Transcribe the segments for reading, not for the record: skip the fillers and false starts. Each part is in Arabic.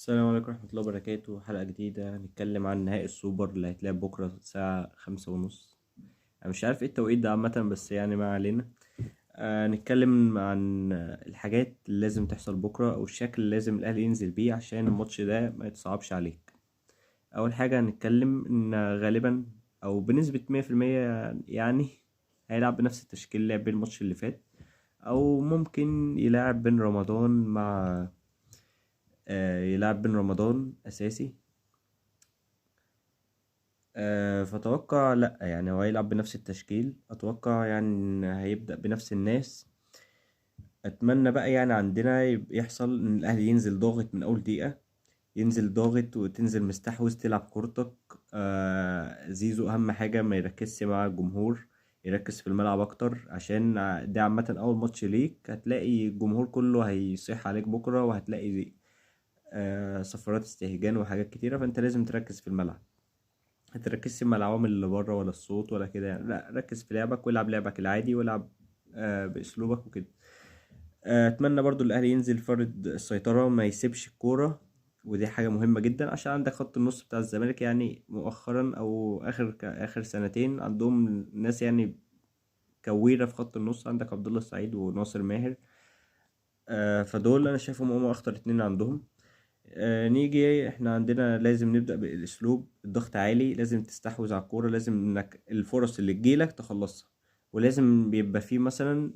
السلام عليكم ورحمة الله وبركاته. حلقة جديدة هنتكلم عن نهائي السوبر اللي هيتلعب بكرة الساعة 5:30. أنا مش عارف ايه التوقيت ده عامة، بس يعني ما علينا. نتكلم عن الحاجات اللي لازم تحصل بكرة أو الشكل اللي لازم الأهلي ينزل بيه عشان الماتش ده ما يتصعبش عليك. أول حاجة هنتكلم إن غالبا أو بنسبة 100% يعني هيلعب بنفس التشكيل اللي لعب بيه الماتش اللي فات، أو ممكن يلعب بين رمضان مع يلعب بين رمضان أساسي. فأتوقع لأ، يعني هو هيلعب بنفس التشكيل. أتوقع يعني إن هيبدأ بنفس الناس. أتمنى بقى يعني عندنا يحصل إن الأهلي ينزل ضاغط من أول دقيقة، ينزل ضاغط وتنزل مستحوذ تلعب كورتك. زيزو أهم حاجة ما يركزش مع الجمهور، يركز في الملعب أكتر، عشان ده عامة أول ماتش ليك. هتلاقي الجمهور كله هيصيح عليك بكرة، وهتلاقي صفارات استهجان وحاجات كتيرة، فأنت لازم تركز في الملعب. متركزش مع العوامل اللي بره ولا الصوت ولا كده يعني. لا، ركز في لعبك والعب لعبك العادي والعب باسلوبك وكده. اتمنى برضو الاهلي ينزل فرد السيطرة، ما يسيبش الكورة. ودي حاجة مهمة جدا عشان عندك خط النص بتاع الزمالك، يعني مؤخرا او اخر سنتين عندهم ناس يعني كويرة في خط النص. عندك عبد الله السعيد وناصر ماهر. فدول انا شايفهم هم اخطر اتنين عندهم. نيجي احنا عندنا لازم نبدأ بالاسلوب الضغط عالي، لازم تستحوذ على الكورة، لازم انك الفرص اللي تجيلك تخلصها. ولازم بيبقى فيه مثلا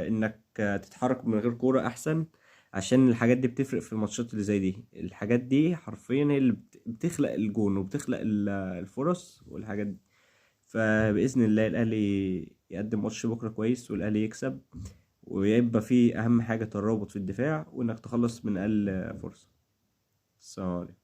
انك تتحرك من غير كورة احسن، عشان الحاجات دي بتفرق في الماتشات اللي زي دي. الحاجات دي حرفيا هي اللي بتخلق الجون وبتخلق الفرص والحاجات دي. فبإذن الله الأهلي يقدم ماتش بكرة كويس والأهلي يكسب، ويبقى فيه أهم حاجة ترابط في الدفاع، وإنك تخلص من أقل فرصة. السلام عليكم.